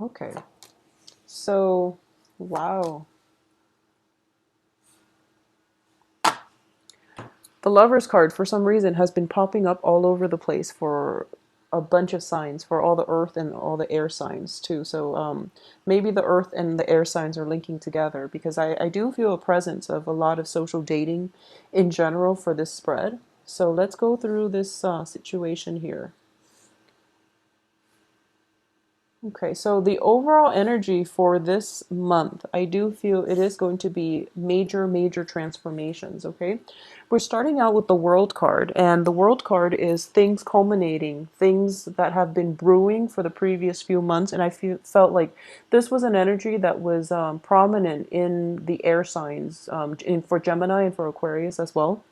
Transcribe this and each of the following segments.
Okay. So, wow. The Lover's card, for some reason, has been popping up all over the place for a bunch of signs, for all the earth and all the air signs, too. So, maybe the earth and the air signs are linking together because I do feel a presence of a lot of social dating in general for this spread. So, let's go through this situation here. Okay, so the overall energy for this month, I do feel it is going to be major, major transformations. Okay, we're starting out with the World card, and the World card is things culminating, things that have been brewing for the previous few months, and felt like this was an energy that was prominent in the air signs, for Gemini and for Aquarius as well.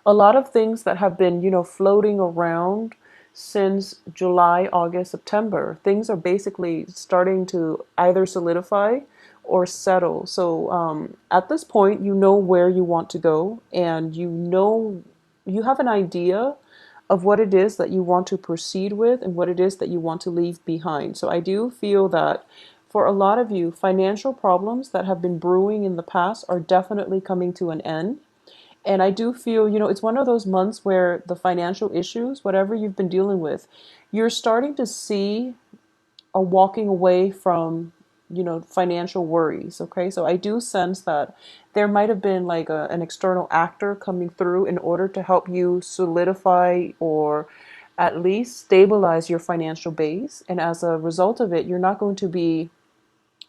A lot of things that have been, floating around since July, August, September, things are basically starting to either solidify or settle. So at this point, you know where you want to go, and you have an idea of what it is that you want to proceed with and what it is that you want to leave behind. So I do feel that for a lot of you, financial problems that have been brewing in the past are definitely coming to an end. And I do feel, it's one of those months where the financial issues, whatever you've been dealing with, you're starting to see a walking away from, financial worries. Okay. So I do sense that there might have been like an external actor coming through in order to help you solidify or at least stabilize your financial base. And as a result of it, you're not going to be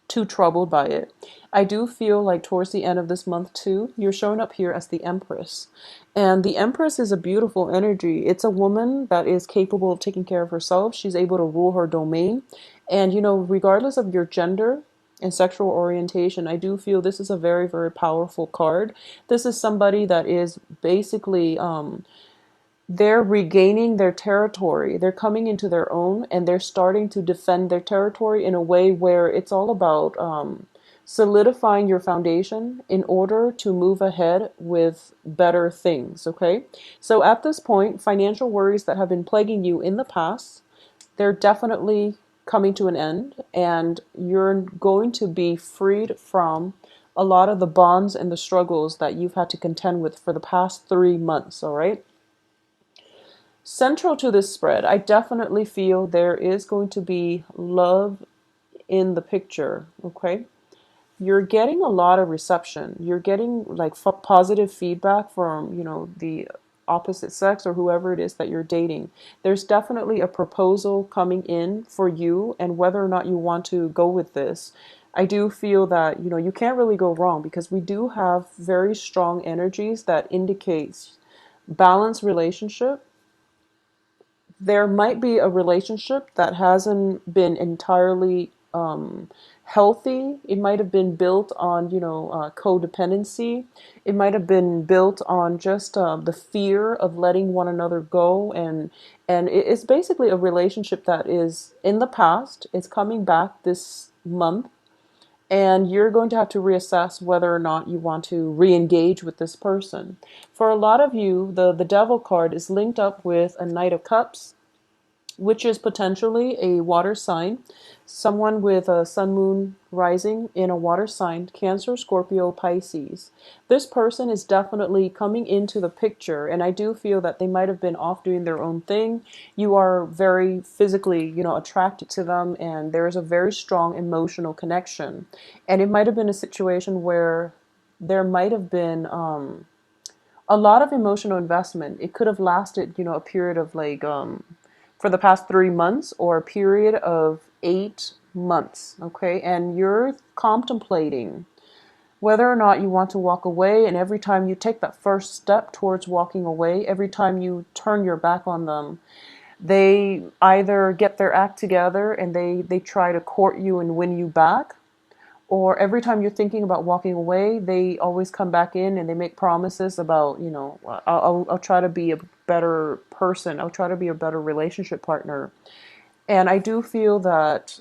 too troubled by it. I do feel like towards the end of this month too, you're showing up here as the Empress. And the Empress is a beautiful energy. It's a woman that is capable of taking care of herself. She's able to rule her domain. And, regardless of your gender and sexual orientation, I do feel this is a very, very powerful card. This is somebody that is basically they're regaining their territory. They're coming into their own and they're starting to defend their territory in a way where it's all about solidifying your foundation in order to move ahead with better things. Okay. So at this point, financial worries that have been plaguing you in the past, they're definitely coming to an end, and you're going to be freed from a lot of the bonds and the struggles that you've had to contend with for the past 3 months. All right. Central to this spread, I definitely feel there is going to be love in the picture. Okay. You're getting a lot of reception. You're getting like positive feedback from, the opposite sex or whoever it is that you're dating. There's definitely a proposal coming in for you, and whether or not you want to go with this, I do feel that, you can't really go wrong because we do have very strong energies that indicates balanced relationship. There might be a relationship that hasn't been entirely healthy. It might have been built on, codependency. It might have been built on just the fear of letting one another go, and it's basically a relationship that is in the past. It's coming back this month, and you're going to have to reassess whether or not you want to re-engage with this person. For a lot of you, the Devil card is linked up with a Knight of Cups, which is potentially a water sign. Someone with a sun moon rising in a water sign, Cancer, Scorpio, Pisces. This person is definitely coming into the picture, and I do feel that they might have been off doing their own thing. You are very physically, attracted to them, and there is a very strong emotional connection. And it might have been a situation where there might have been a lot of emotional investment. It could have lasted, a period of like for the past 3 months or a period of 8 months. Okay. And you're contemplating whether or not you want to walk away. And every time you take that first step towards walking away, every time you turn your back on them, they either get their act together and they try to court you and win you back, or every time you're thinking about walking away, they always come back in and they make promises about, I'll try to be a better person. I'll try to be a better relationship partner. And I do feel that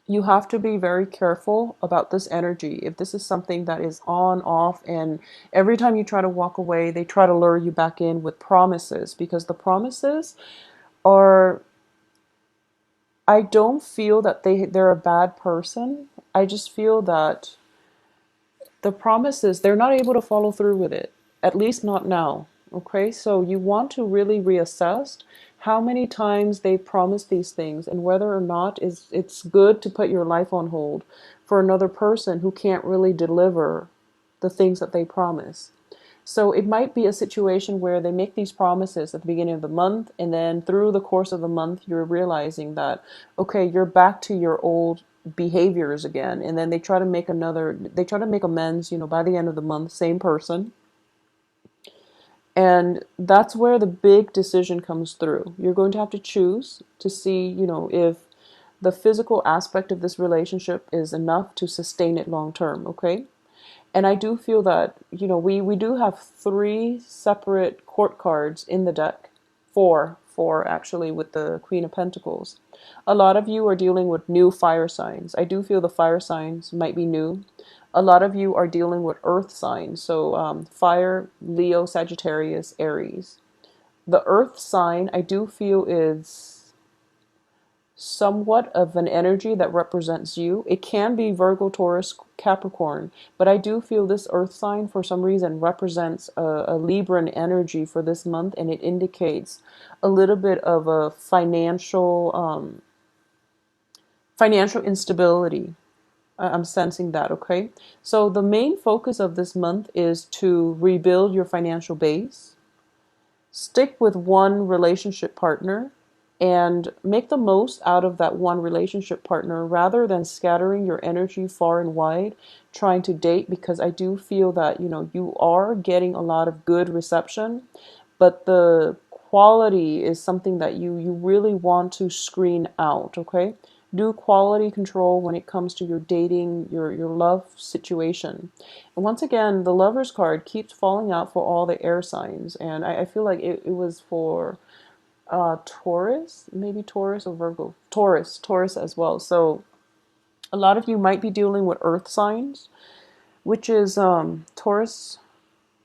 you have to be very careful about this energy. If this is something that is on, off, and every time you try to walk away, they try to lure you back in with promises, because the promises are, I don't feel that they're a bad person. I just feel that the promises, they're not able to follow through with it, at least not now. Okay, so you want to really reassess how many times they promised these things and whether or not it's good to put your life on hold for another person who can't really deliver the things that they promise. So it might be a situation where they make these promises at the beginning of the month, and then through the course of the month, you're realizing that, okay, you're back to your old behaviors again. And then they try to make amends, by the end of the month, same person. And that's where the big decision comes through. You're going to have to choose to see, if the physical aspect of this relationship is enough to sustain it long term, okay? And I do feel that, we do have three separate court cards in the deck. Four actually, with the Queen of Pentacles. A lot of you are dealing with new fire signs. I do feel the fire signs might be new. A lot of you are dealing with earth signs. So fire, Leo, Sagittarius, Aries. The earth sign I do feel is somewhat of an energy that represents you. It can be Virgo, Taurus, Capricorn, but I do feel this earth sign for some reason represents a Libran energy for this month, and it indicates a little bit of a financial instability. I'm sensing that, okay? So the main focus of this month is to rebuild your financial base. Stick with one relationship partner and make the most out of that one relationship partner rather than scattering your energy far and wide trying to date, because I do feel that you are getting a lot of good reception, but the quality is something that you really want to screen out, okay? Do quality control when it comes to your dating, your love situation. And once again, the Lover's card keeps falling out for all the air signs. And I feel like it was for Taurus, maybe Taurus or Virgo. Taurus as well. So a lot of you might be dealing with earth signs, which is Taurus,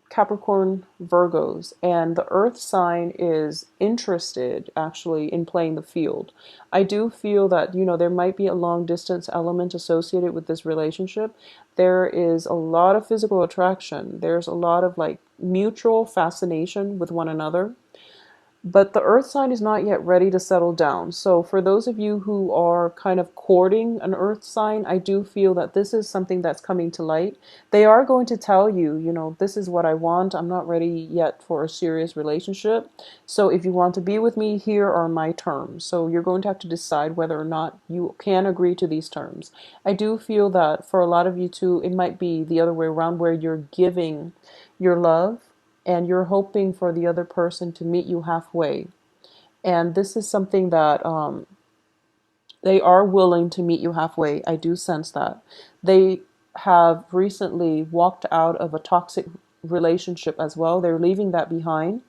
Capricorn, Virgos, and the earth sign is interested actually in playing the field. I do feel that, there might be a long distance element associated with this relationship. There is a lot of physical attraction. There's a lot of like mutual fascination with one another. But the earth sign is not yet ready to settle down. So for those of you who are kind of courting an earth sign, I do feel that this is something that's coming to light. They are going to tell you, this is what I want. I'm not ready yet for a serious relationship. So if you want to be with me, here are my terms. So you're going to have to decide whether or not you can agree to these terms. I do feel that for a lot of you too, it might be the other way around, where you're giving your love and you're hoping for the other person to meet you halfway. And this is something that they are willing to meet you halfway. I do sense that. They have recently walked out of a toxic relationship as well. They're leaving that behind.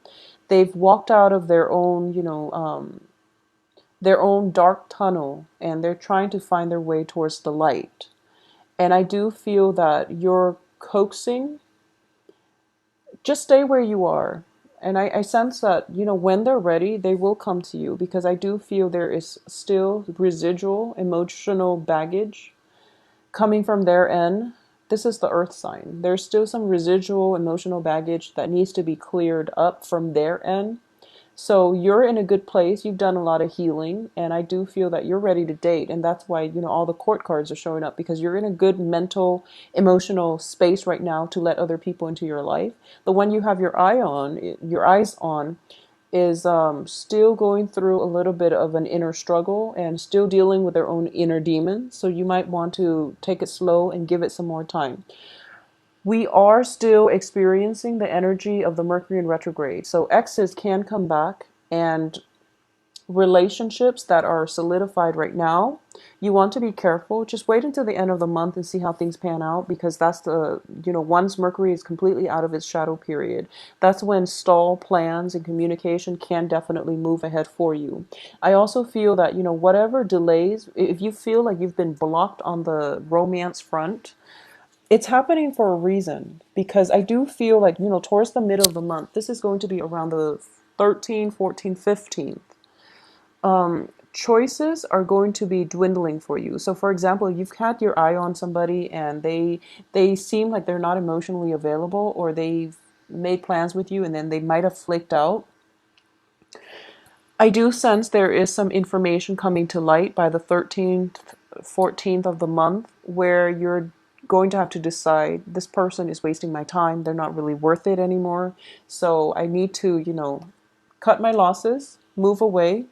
They've walked out of their own dark tunnel, and they're trying to find their way towards the light. And I do feel that you're coaxing. Just stay where you are. And I sense that, when they're ready, they will come to you, because I do feel there is still residual emotional baggage coming from their end. This is the earth sign. There's still some residual emotional baggage that needs to be cleared up from their end. So you're in a good place. You've done a lot of healing, and I do feel that you're ready to date. And that's why, all the court cards are showing up, because you're in a good mental, emotional space right now to let other people into your life. The one you have your eyes on is still going through a little bit of an inner struggle and still dealing with their own inner demons. So you might want to take it slow and give it some more time. We are still experiencing the energy of the Mercury in retrograde. So exes can come back, and relationships that are solidified right now, you want to be careful. Just wait until the end of the month and see how things pan out, because that's once Mercury is completely out of its shadow period, that's when stall plans and communication can definitely move ahead for you. I also feel that, whatever delays, if you feel like you've been blocked on the romance front, it's happening for a reason, because I do feel like, towards the middle of the month, this is going to be around the 13th, 14th, 15th. choices are going to be dwindling for you. So for example, you've had your eye on somebody and they seem like they're not emotionally available, or they've made plans with you and then they might have flaked out. I do sense there is some information coming to light by the 13th, 14th of the month, where you're going to have to decide, this person is wasting my time. They're not really worth it anymore. So I need to, cut my losses, move away,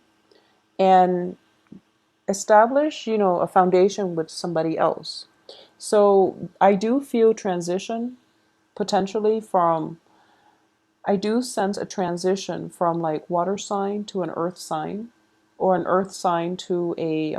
and establish, a foundation with somebody else. So I do feel transition potentially from I do sense a transition from like water sign to an earth sign, or an earth sign to a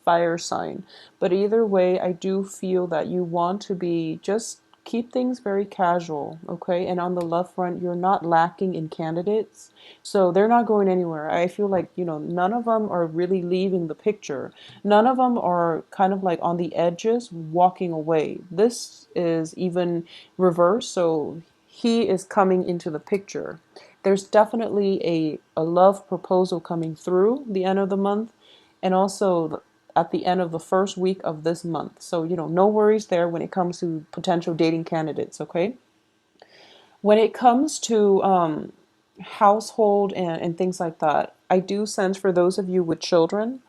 fire sign. But either way, I do feel that you want to be just keep things very casual, okay? And on the love front, you're not lacking in candidates. So they're not going anywhere. I feel like, none of them are really leaving the picture. None of them are kind of like on the edges walking away. This is even reverse. So he is coming into the picture. There's definitely a love proposal coming through the end of the month, and also at the end of the first week of this month. So, no worries there when it comes to potential dating candidates, okay? When it comes to household and things like that, I do sense for those of you with children,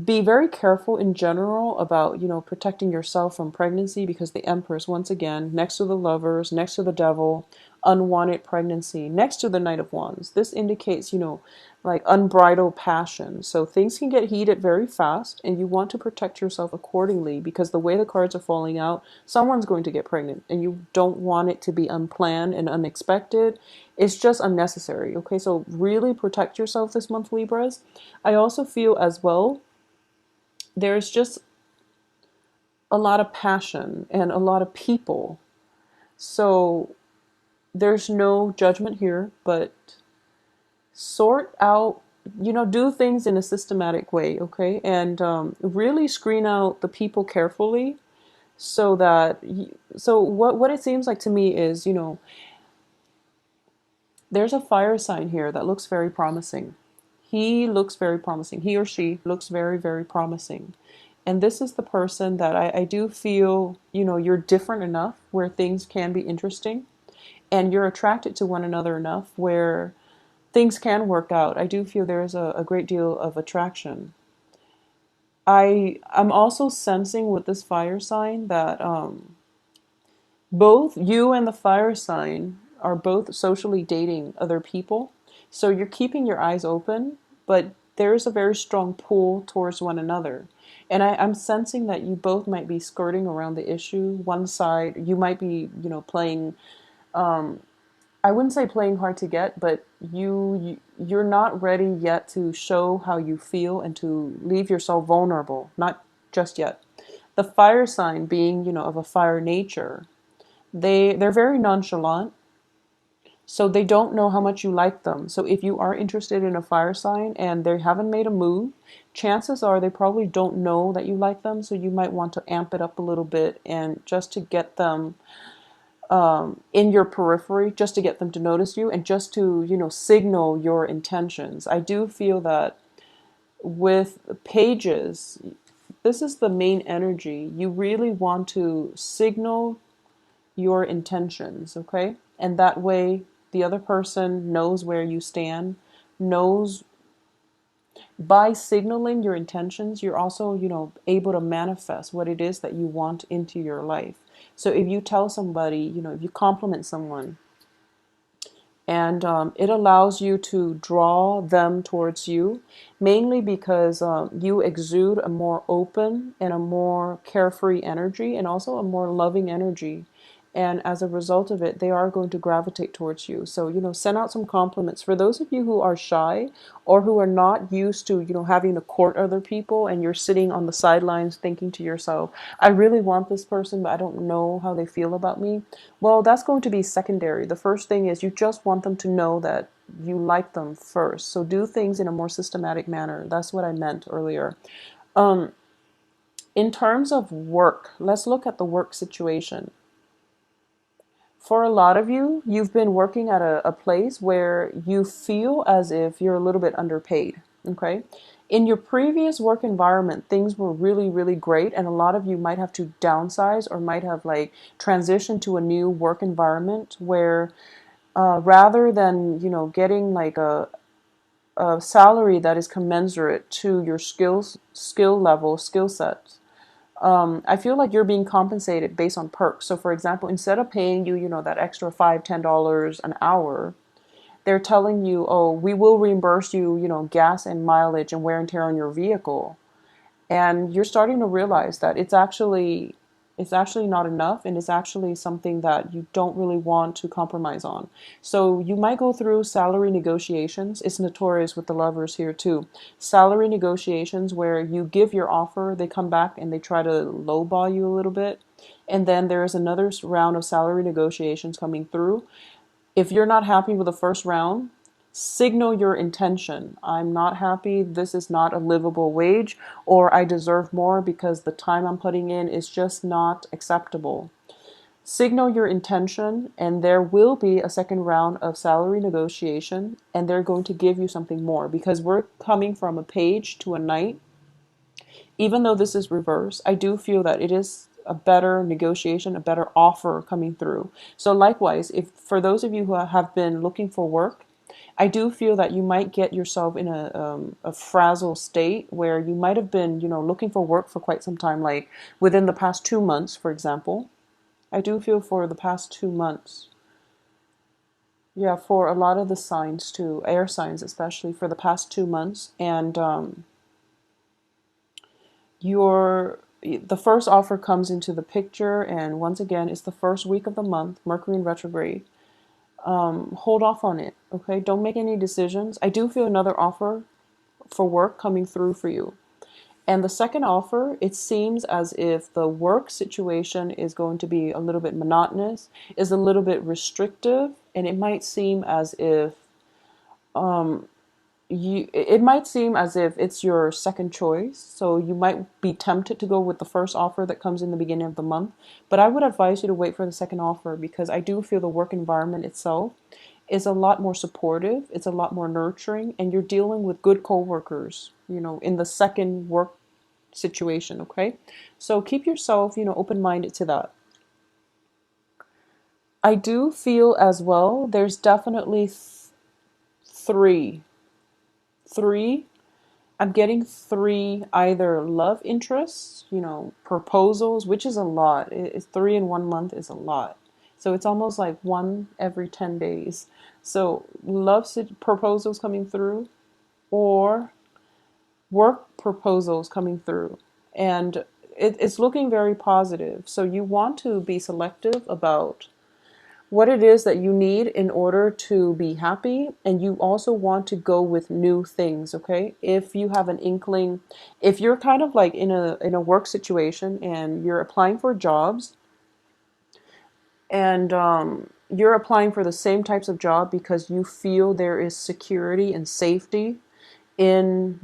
be very careful in general about, protecting yourself from pregnancy, because the Empress, once again, next to the Lovers, next to the Devil, unwanted pregnancy, next to the Knight of Wands. This indicates, like unbridled passion. So things can get heated very fast, and you want to protect yourself accordingly, because the way the cards are falling out, someone's going to get pregnant, and you don't want it to be unplanned and unexpected. It's just unnecessary. Okay, so really protect yourself this month, Libras. I also feel as well, there's just a lot of passion and a lot of people. So there's no judgment here, but sort out, do things in a systematic way, okay? And really screen out the people carefully, so that, so what it seems like to me is, there's a fire sign here that looks very promising. He looks very promising. He or she looks very, very promising. And this is the person that I do feel, you're different enough where things can be interesting, and you're attracted to one another enough where things can work out. I do feel there is a great deal of attraction. I'm also sensing with this fire sign that both you and the fire sign are both socially dating other people. So you're keeping your eyes open, but there's a very strong pull towards one another. And I'm sensing that you both might be skirting around the issue. One side, you might be, playing, I wouldn't say playing hard to get, but you're not ready yet to show how you feel and to leave yourself vulnerable. Not just yet. The fire sign being, of a fire nature, they're very nonchalant, so they don't know how much you like them. So if you are interested in a fire sign and they haven't made a move, chances are they probably don't know that you like them. So you might want to amp it up a little bit, and just to get them in your periphery, just to get them to notice you, and just to, signal your intentions. I do feel that with pages, this is the main energy. You really want to signal your intentions, okay? And that way the other person knows where you stand, knows by signaling your intentions, you're also, able to manifest what it is that you want into your life. So if you tell somebody, if you compliment someone, and it allows you to draw them towards you, mainly because you exude a more open and a more carefree energy, and also a more loving energy. And as a result of it, they are going to gravitate towards you. So, send out some compliments. For those of you who are shy, or who are not used to, having to court other people, and you're sitting on the sidelines thinking to yourself, I really want this person, but I don't know how they feel about me. Well, that's going to be secondary. The first thing is you just want them to know that you like them first. So do things in a more systematic manner. That's what I meant earlier. In terms of work, let's look at the work situation. For a lot of you, you've been working at a place where you feel as if you're a little bit underpaid. Okay. In your previous work environment, things were really, really great. And a lot of you might have to downsize or might have like transitioned to a new work environment where rather than, getting like a salary that is commensurate to your skill level, skill sets, I feel like you're being compensated based on perks. So, for example, instead of paying you, that extra $5, $10 an hour, they're telling you, oh, we will reimburse you, gas and mileage and wear and tear on your vehicle. And you're starting to realize that it's actually not enough, and it's actually something that you don't really want to compromise on. So you might go through salary negotiations. It's notorious with the lovers here too. Salary negotiations where you give your offer, they come back and they try to lowball you a little bit. And then there's another round of salary negotiations coming through. If you're not happy with the first round, signal your intention. I'm not happy. This is not a livable wage, or I deserve more because the time I'm putting in is just not acceptable. Signal your intention, and there will be a second round of salary negotiation, and they're going to give you something more because we're coming from a page to a knight. Even though this is reverse, I do feel that it is a better negotiation, a better offer coming through. So likewise, if for those of you who have been looking for work, I do feel that you might get yourself in a frazzled state where you might have been, looking for work for quite some time, like within the past 2 months, for example. I do feel for the past 2 months. Yeah, for a lot of the signs too, air signs especially, for the past 2 months. And your the first offer comes into the picture, and once again, it's the first week of the month, Mercury in retrograde. Hold off on it, okay? Don't make any decisions. I do feel another offer for work coming through for you. And the second offer, it seems as if the work situation is going to be a little bit monotonous, is a little bit restrictive, and it might seem as if it's your second choice, so you might be tempted to go with the first offer that comes in the beginning of the month. But I would advise you to wait for the second offer because I do feel the work environment itself is a lot more supportive, it's a lot more nurturing, and you're dealing with good coworkers, in the second work situation, okay? So keep yourself, open-minded to that. I do feel as well there's definitely three. Three I'm getting three either love interests, proposals, which is a lot. It's three in 1 month is a lot. So it's almost like one every 10 days. So proposals coming through or work proposals coming through. And it's looking very positive. So you want to be selective about what it is that you need in order to be happy, and you also want to go with new things. Okay, if you have an inkling, if you're kind of like in a work situation and you're applying for jobs, and you're applying for the same types of job because you feel there is security and safety in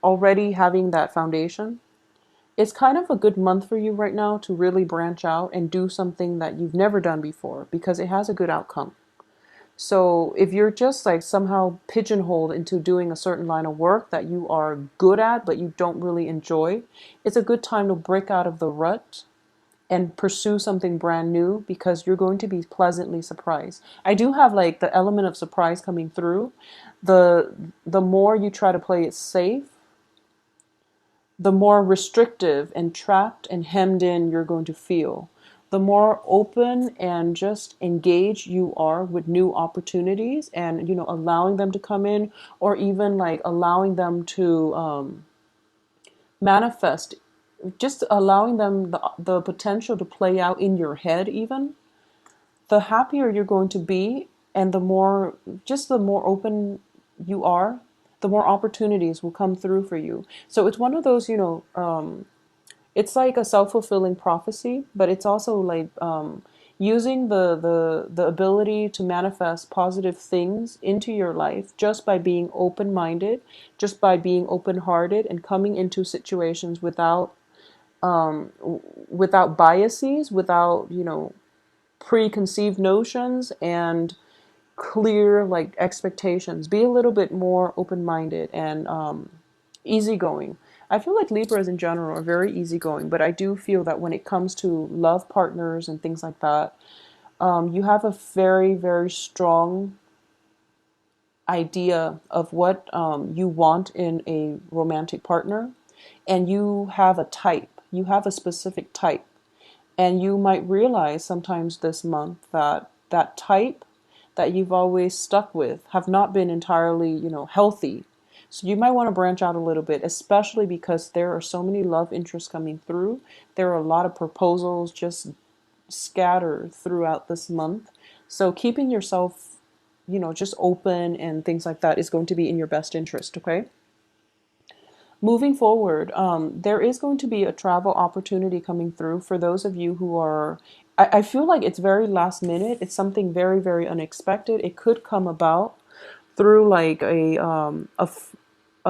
already having that foundation, it's kind of a good month for you right now to really branch out and do something that you've never done before because it has a good outcome. So if you're just like somehow pigeonholed into doing a certain line of work that you are good at but you don't really enjoy, it's a good time to break out of the rut and pursue something brand new because you're going to be pleasantly surprised. I do have like the element of surprise coming through. The more you try to play it safe, the more restrictive and trapped and hemmed in you're going to feel. The more open and just engaged you are with new opportunities and, allowing them to come in, or even like allowing them to manifest, just allowing them the potential to play out in your head even, the happier you're going to be, and the more open you are, the more opportunities will come through for you. So it's one of those, it's like a self-fulfilling prophecy, but it's also like using the ability to manifest positive things into your life just by being open-minded, just by being open-hearted and coming into situations without biases, without preconceived notions and clear like expectations. Be a little bit more open-minded and easygoing. I feel like Libras in general are very easygoing, but I do feel that when it comes to love partners and things like that, you have a very, very strong idea of what you want in a romantic partner, and you have a type. You have a specific type, and you might realize sometimes this month that that type that you've always stuck with have not been entirely, healthy. So you might want to branch out a little bit, especially because there are so many love interests coming through. There are a lot of proposals just scattered throughout this month. So keeping yourself, just open and things like that is going to be in your best interest, okay? Moving forward, there is going to be a travel opportunity coming through for those of you who are. I feel like it's very last minute. It's something very, very unexpected. It could come about through like a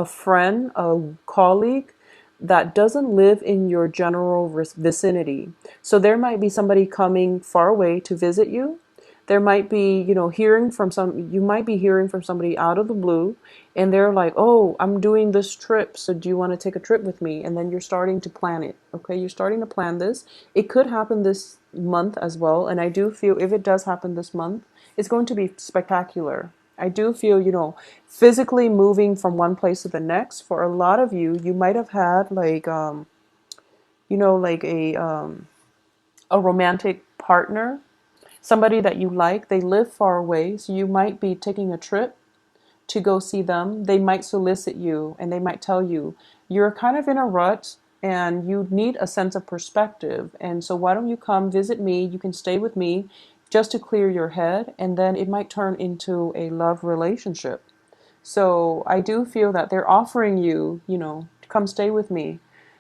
friend, a colleague that doesn't live in your general vicinity. So there might be somebody coming far away to visit you. There might be, you might be hearing from somebody out of the blue, and they're like, oh, I'm doing this trip, so do you want to take a trip with me? And then you're starting to plan it, okay? You're starting to plan this. It could happen this month as well, and I do feel if it does happen this month, it's going to be spectacular. I do feel, physically moving from one place to the next. For a lot of you, you might have had like, like a romantic partner, somebody that you like. They live far away, so you might be taking a trip to go see them. They might solicit you and they might tell you, you're kind of in a rut and you need a sense of perspective. And so why don't you come visit me? You can stay with me just to clear your head. And then it might turn into a love relationship. So I do feel that they're offering you, to come stay with me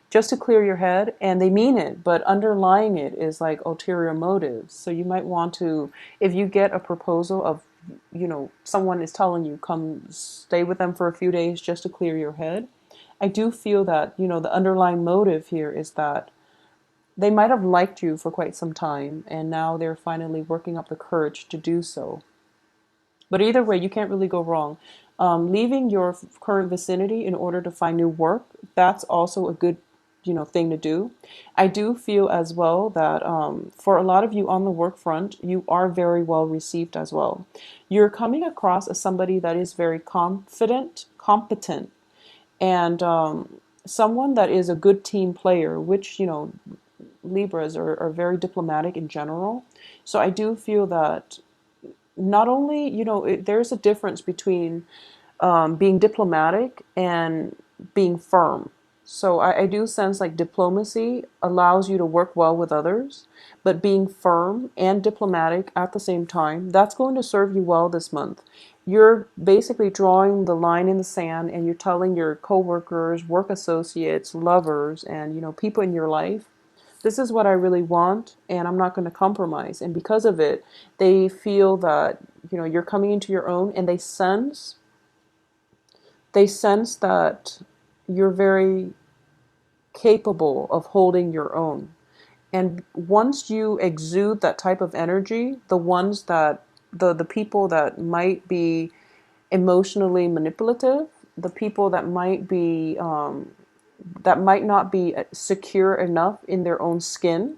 just to clear your head, and they mean it, but underlying it is like ulterior motives. So you might want to, if you get a proposal of, someone is telling you come stay with them for a few days just to clear your head, I do feel that, the underlying motive here is that they might have liked you for quite some time, and now they're finally working up the courage to do so. But either way, you can't really go wrong. Leaving your current vicinity in order to find new work, that's also a good, thing to do. I do feel as well that for a lot of you on the work front, you are very well received as well. You're coming across as somebody that is very confident, competent, and someone that is a good team player, which, Libras are very diplomatic in general. So I do feel that not only, there's a difference between being diplomatic and being firm. So I do sense like diplomacy allows you to work well with others, but being firm and diplomatic at the same time, that's going to serve you well this month. You're basically drawing the line in the sand and you're telling your coworkers, work associates, lovers, and people in your life, this is what I really want, and I'm not going to compromise. And because of it, they feel that you're coming into your own, and they sense that you're very capable of holding your own. And once you exude that type of energy, the ones that the people that might be emotionally manipulative, the people that might not be secure enough in their own skin,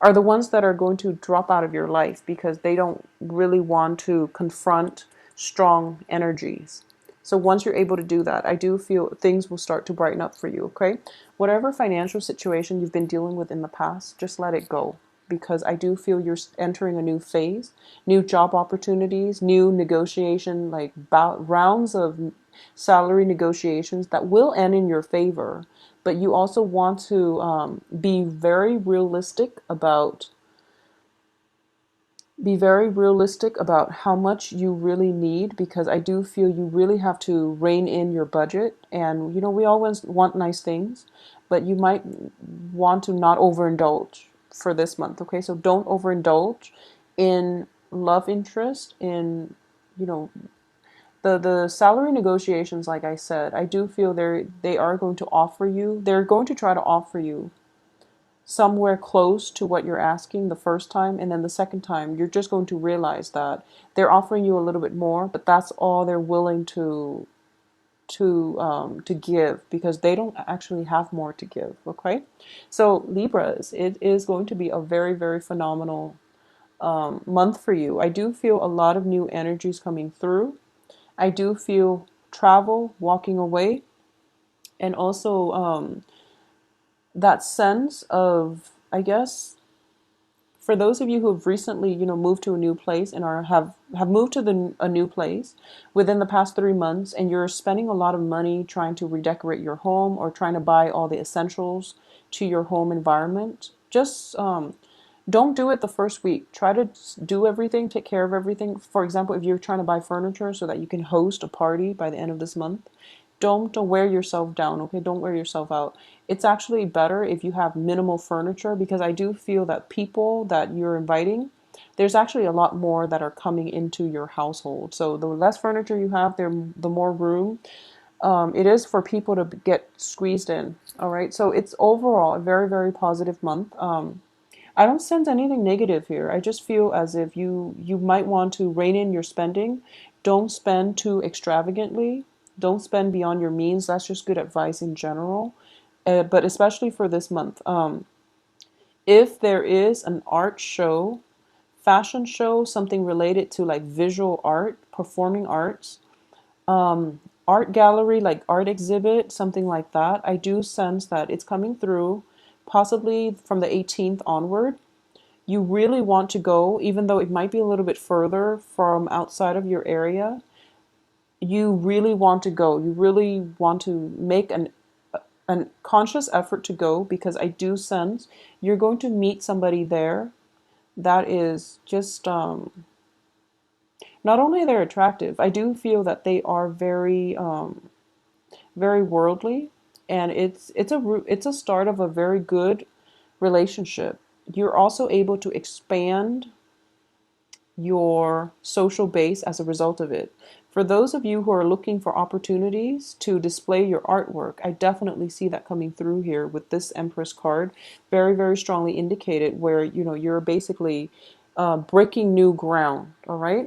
are the ones that are going to drop out of your life because they don't really want to confront strong energies. So once you're able to do that, I do feel things will start to brighten up for you, okay? Whatever financial situation you've been dealing with in the past, just let it go, because I do feel you're entering a new phase, new job opportunities, new negotiation, like rounds of salary negotiations that will end in your favor. But you also want to be very realistic about how much you really need, because I do feel you really have to rein in your budget. And we always want nice things, but you might want to not overindulge for this month, okay? So don't overindulge in love interest, in you know the salary negotiations. Like I said, I do feel they're going to try to offer you somewhere close to what you're asking the first time, and then the second time you're just going to realize that they're offering you a little bit more, but that's all they're willing to give, because they don't actually have more to give. Okay, so Libras, it is going to be a very, very phenomenal month for you. I do feel a lot of new energies coming through. I do feel travel, walking away, and also that sense of, I guess, for those of you who have recently, moved to a new place and have moved to a new place within the past 3 months, and you're spending a lot of money trying to redecorate your home or trying to buy all the essentials to your home environment, just don't do it the first week. Try to do everything, take care of everything. For example, if you're trying to buy furniture so that you can host a party by the end of this month, don't wear yourself down, okay? Don't wear yourself out. It's actually better if you have minimal furniture, because I do feel that people that you're inviting, there's actually a lot more that are coming into your household. So the less furniture you have, the more room it is for people to get squeezed in. All right. So it's overall a very, very positive month. I don't sense anything negative here. I just feel as if you might want to rein in your spending. Don't spend too extravagantly. Don't spend beyond your means. That's just good advice in general, but especially for this month. If there is an art show, fashion show, something related to like visual art, performing arts, art gallery, like art exhibit, something like that, I do sense that it's coming through, possibly from the 18th onward. You really want to go, even though it might be a little bit further from outside of your area. You really want to go. You really want to make an conscious effort to go, because I do sense you're going to meet somebody there that is just not only they're attractive, I do feel that they are very very worldly, and it's a start of a very good relationship. You're also able to expand your social base as a result of it. For those of you who are looking for opportunities to display your artwork, I definitely see that coming through here with this Empress card. Very, very strongly indicated, where you're basically breaking new ground. All right.